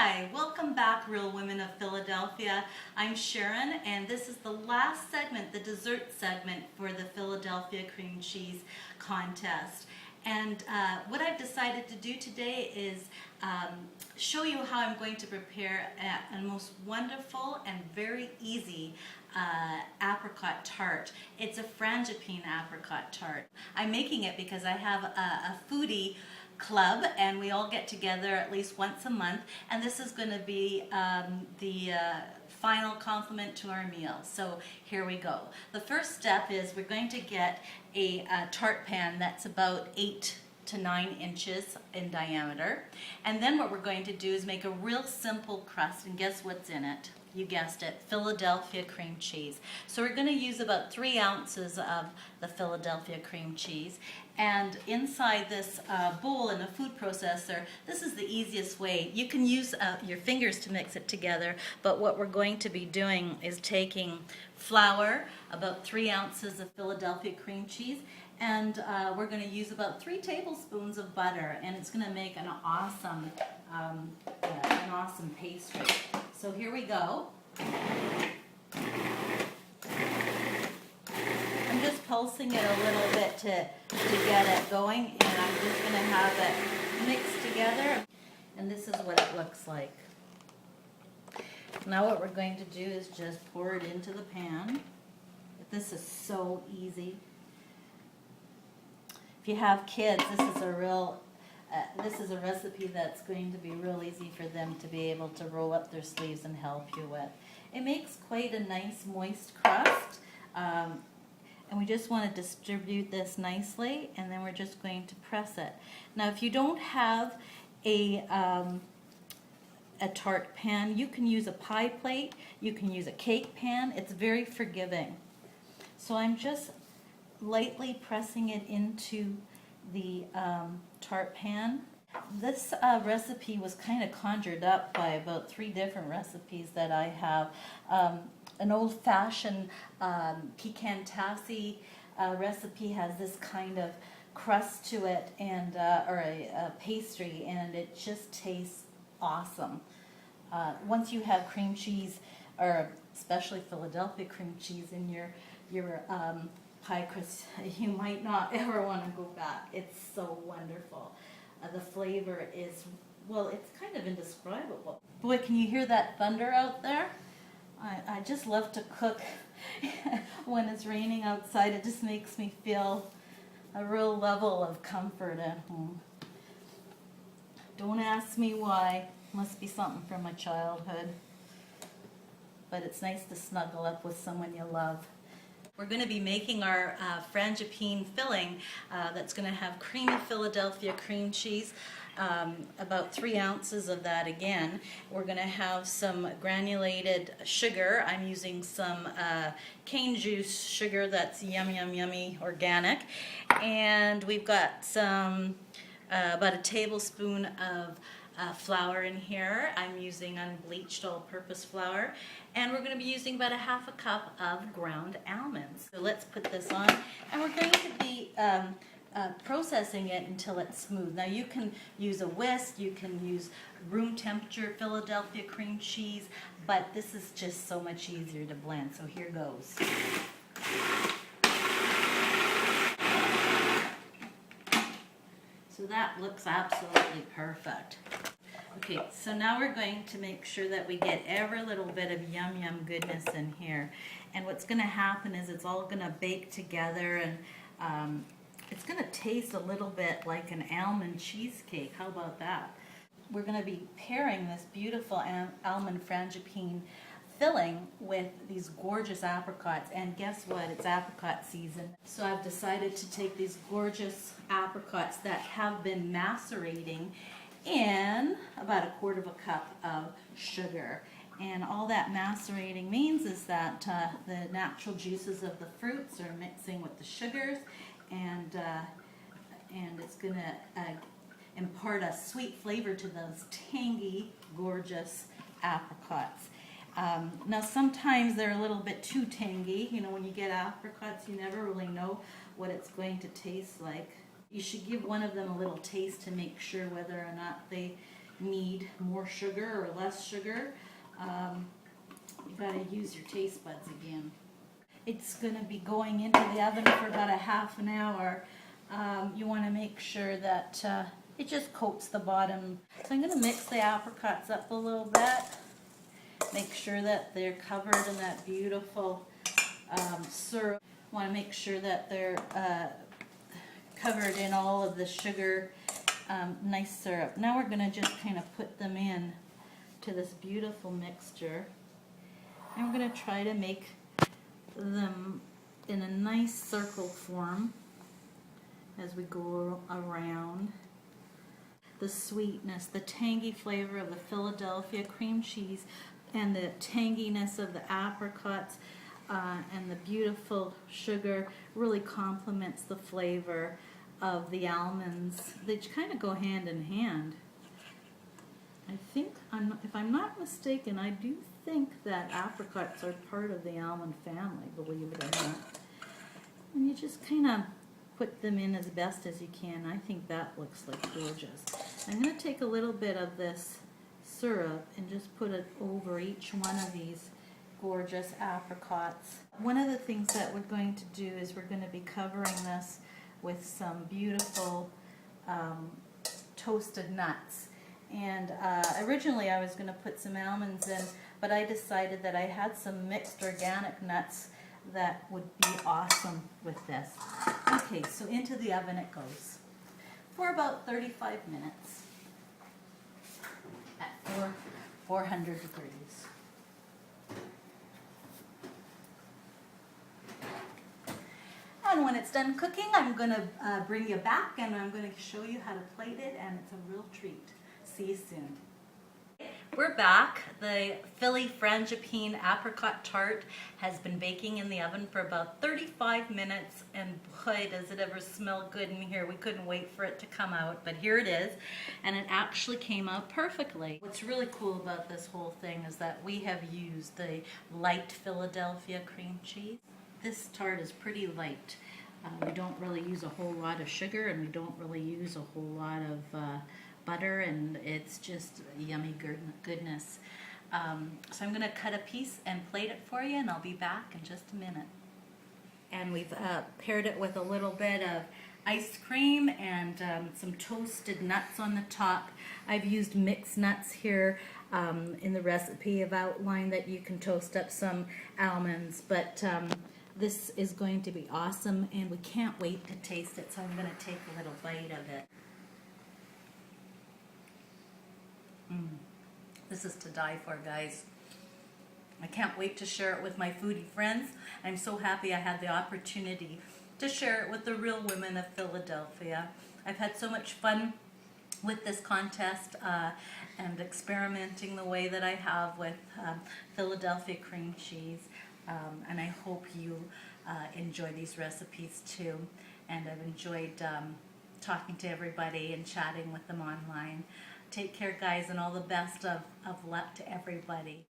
Hi, welcome back, Real Women of Philadelphia. I'm Sharon, and this is the last segment, the dessert segment for the Philadelphia Cream Cheese Contest. And what I've decided to do today is show you how I'm going to prepare a most wonderful and very easy apricot tart. It's a frangipane apricot tart. I'm making it because I have a foodie club, and we all get together at least once a month, and this is going to be the final complement to our meal. So here we go. The first step is we're going to get a tart pan that's about 8 to 9 inches in diameter, and then what we're going to do is make a real simple crust, and guess what's in it? You guessed it, Philadelphia cream cheese. So we're going to use about 3 ounces of the Philadelphia cream cheese. And inside this bowl in a food processor, this is the easiest way. You can use your fingers to mix it together, but what we're going to be doing is taking flour, about 3 ounces of Philadelphia cream cheese, and we're going to use about 3 tablespoons of butter, and it's going to make an awesome pastry. So here we go. I'm just pulsing it a little bit to get it going, and I'm just going to have it mixed together. And this is what it looks like. Now what we're going to do is just pour it into the pan. This is so easy. If you have kids, this is a recipe that's going to be real easy for them to be able to roll up their sleeves and help you with. It makes quite a nice moist crust, and we just want to distribute this nicely, and then we're just going to press it. Now if you don't have a tart pan, you can use a pie plate, you can use a cake pan. It's very forgiving. So I'm just lightly pressing it into the tart pan. This recipe was kind of conjured up by about 3 different recipes that I have. An old-fashioned pecan tassie recipe has this kind of crust to it, and or a pastry, and it just tastes awesome. Once you have cream cheese, or especially Philadelphia cream cheese, in your pie crust, you might not ever want to go back. It's so wonderful. The flavor is, well, it's kind of indescribable. Boy, can you hear that thunder out there? I just love to cook when it's raining outside. It just makes me feel a real level of comfort at home. Don't ask me why. Must be something from my childhood. But it's nice to snuggle up with someone you love. We're going to be making our frangipane filling that's going to have creamy Philadelphia cream cheese, about 3 ounces of that again. We're going to have some granulated sugar. I'm using some cane juice sugar that's yummy organic. And we've got some, about a tablespoon of flour in here. I'm using unbleached all-purpose flour, and we're going to be using about a half a cup of ground almonds. So let's put this on, and we're going to be processing it until it's smooth. Now you can use a whisk, you can use room temperature Philadelphia cream cheese, but this is just so much easier to blend. So here goes. So that looks absolutely perfect. Okay, so now we're going to make sure that we get every little bit of yum goodness in here. And what's going to happen is it's all going to bake together, and it's going to taste a little bit like an almond cheesecake. How about that? We're going to be pairing this beautiful almond frangipane filling with these gorgeous apricots, and guess what? It's apricot season. So I've decided to take these gorgeous apricots that have been macerating in about 1/4 cup of sugar. And all that macerating means is that the natural juices of the fruits are mixing with the sugars, and it's going to impart a sweet flavor to those tangy, gorgeous apricots. Now sometimes they're a little bit too tangy. You know, when you get apricots, you never really know what it's going to taste like. You should give one of them a little taste to make sure whether or not they need more sugar or less sugar. You gotta use your taste buds again. It's gonna be going into the oven for about a half an hour. You wanna make sure that it just coats the bottom. So I'm gonna mix the apricots up a little bit. Make sure that they're covered in that beautiful syrup. Want to make sure that they're covered in all of the sugar, nice syrup. Now we're going to just kind of put them in to this beautiful mixture. And we're going to try to make them in a nice circle form as we go around. The sweetness, the tangy flavor of the Philadelphia cream cheese, and the tanginess of the apricots and the beautiful sugar really complements the flavor of the almonds. They kind of go hand in hand. I think, if I'm not mistaken, I do think that apricots are part of the almond family, believe it or not. And you just kind of put them in as best as you can. I think that looks like gorgeous. I'm going to take a little bit of this syrup and just put it over each one of these gorgeous apricots. One of the things that we're going to do is we're going to be covering this with some beautiful toasted nuts. And originally I was going to put some almonds in, but I decided that I had some mixed organic nuts that would be awesome with this. Okay, so into the oven it goes for about 35 minutes at 400 degrees. And when it's done cooking, I'm going to bring you back and I'm going to show you how to plate it, and it's a real treat. See you soon. We're back. The Philly Frangipane apricot tart has been baking in the oven for about 35 minutes, and boy, does it ever smell good in here. We couldn't wait for it to come out, but here it is, and it actually came out perfectly. What's really cool about this whole thing is that we have used the light Philadelphia cream cheese. This tart is pretty light. We don't really use a whole lot of sugar, and we don't really use a whole lot of butter, and it's just yummy goodness. So I'm going to cut a piece and plate it for you, and I'll be back in just a minute. And we've paired it with a little bit of ice cream and some toasted nuts on the top. I've used mixed nuts here. In the recipe I've outlined that you can toast up some almonds, but this is going to be awesome, and we can't wait to taste it, so I'm going to take a little bite of it. This is to die for, guys. I can't wait to share it with my foodie friends. I'm so happy I had the opportunity to share it with the real women of Philadelphia. I've had so much fun with this contest and experimenting the way that I have with Philadelphia cream cheese. And I hope you enjoy these recipes too. And I've enjoyed talking to everybody and chatting with them online. Take care, guys, and all the best of luck to everybody.